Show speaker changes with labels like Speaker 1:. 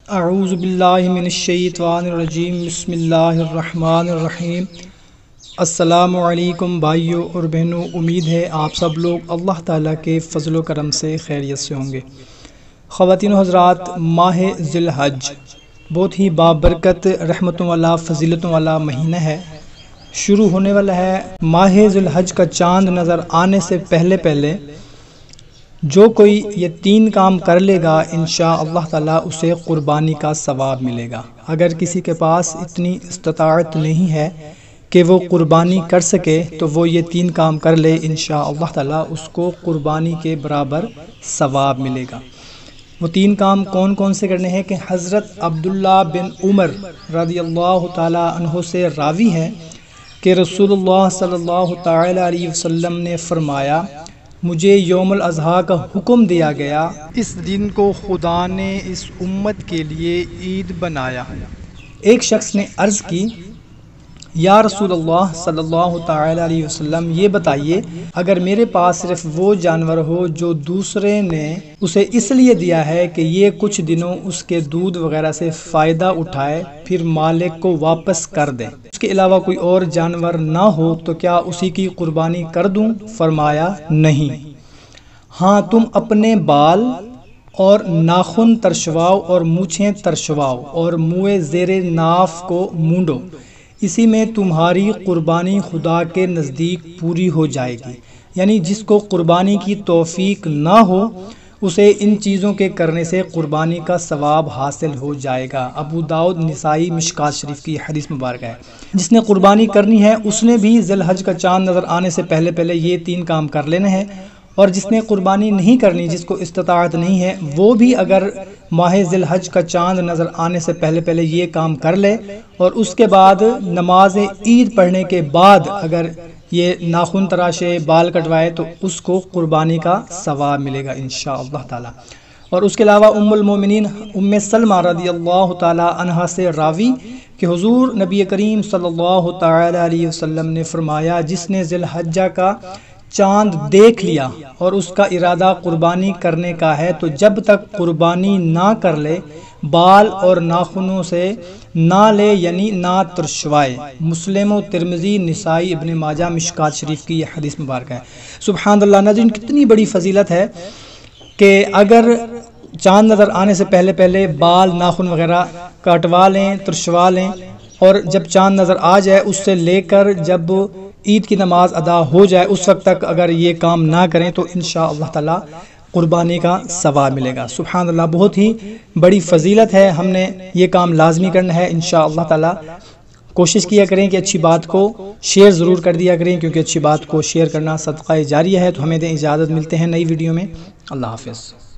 Speaker 1: اعوذ باللہ من الشیطان الرجیم بسم اللہ الرحمن الرحیم۔ السلام علیکم بھائیوں اور بہنوں، امید ہے آپ سب لوگ اللہ تعالیٰ کے فضل و کرم سے خیریت سے ہوں گے۔ خواتین و حضرات، ماہ ذی الحج بہت ہی بابرکت، رحمتوں والا، فضیلتوں والا مہینہ ہے، شروع ہونے والا ہے۔ ماہ ذی الحج کا چاند نظر آنے سے پہلے جو کوئی یہ 3 کام کر لے گا انشاءاللہ تعالیٰ اسے قربانی کا ثواب ملے گا۔ اگر کسی کے پاس اتنی استطاعت نہیں ہے کہ وہ قربانی کر سکے تو وہ یہ 3 کام کر لے، انشاءاللہ تعالیٰ اس کو قربانی کے برابر ثواب ملے گا۔ وہ 3 کام کون کون سے کرنے ہیں کہ حضرت عبداللہ بن عمر رضی اللہ تعالیٰ عنہ سے راوی ہے کہ رسول اللہ صلی اللہ تعالیٰ علیہ وسلم نے فرمایا، مجھے یوم الاضحیٰ کا حکم دیا گیا، اس دن کو خدا نے اس امت کے لیے عید بنایا۔ ایک شخص نے عرض کی، یا رسول اللہ صلی اللہ تعالیٰ علیہ وسلم، یہ بتائیے اگر میرے پاس صرف وہ جانور ہو جو دوسرے نے اسے اس لیے دیا ہے کہ یہ کچھ دنوں اس کے دودھ وغیرہ سے فائدہ اٹھائے پھر مالک کو واپس کر دے، اس کے علاوہ کوئی اور جانور نہ ہو تو کیا اسی کی قربانی کر دوں؟ فرمایا نہیں، ہاں تم اپنے بال اور ناخن ترشواؤ اور مونچھیں ترشواؤ اور منہ زیر ناف کو مونڈو، اسی میں تمہاری قربانی خدا کے نزدیک پوری ہو جائے گی۔ یعنی جس کو قربانی کی توفیق نہ ہو اسے ان چیزوں کے کرنے سے قربانی کا ثواب حاصل ہو جائے گا۔ ابو داؤد، نسائی، مشکات شریف کی حدیث مبارکہ ہے۔ جس نے قربانی کرنی ہے اس نے بھی ذی الحج کا چاند نظر آنے سے پہلے یہ 3 کام کر لینے ہیں، اور جس نے قربانی نہیں کرنی، جس کو استطاعت نہیں ہے، وہ بھی اگر ماہ ذی الحج کا چاند نظر آنے سے پہلے یہ کام کر لے اور اس کے بعد نماز عید پڑھنے کے بعد اگر یہ ناخن تراشے، بال کٹوائے تو اس کو قربانی کا ثواب ملے گا انشاءاللہ تعالی۔ اور اس کے علاوہ ام المومنین ام سلمہ رضی اللہ تعالی عنہا سے راوی کہ حضور نبی کریم صلی اللہ تعالی علیہ وسلم نے فرمایا، جس نے ذی الحجہ کا چاند دیکھ لیا اور اس کا ارادہ قربانی کرنے کا ہے تو جب تک قربانی نہ کر لے بال اور ناخنوں سے نہ لے، یعنی نہ ترشوائے۔ مسلم و ترمذی، نسائی، ابن ماجہ، مشکات شریف کی یہ حدیث مبارکہ ہے۔ سبحان اللہ، ناظرین کتنی بڑی فضیلت ہے کہ اگر چاند نظر آنے سے پہلے بال ناخن وغیرہ کٹوا لیں، ترشوا لیں، اور جب چاند نظر آ جائے اس سے لے کر جب عید کی نماز ادا ہو جائے اس وقت تک اگر یہ کام نہ کریں تو انشاءاللہ تعالی قربانی کا ثواب ملے گا۔ سبحان اللہ، بہت ہی بڑی فضیلت ہے، ہم نے یہ کام لازمی کرنا ہے انشاءاللہ تعالی۔ کوشش کیا کریں کہ اچھی بات کو شیئر ضرور کر دیا کریں، کیونکہ اچھی بات کو شیئر کرنا صدقہ جاریہ ہے۔ تو ہمیں دیں اجازت، ملتے ہیں نئی ویڈیو میں، اللہ حافظ۔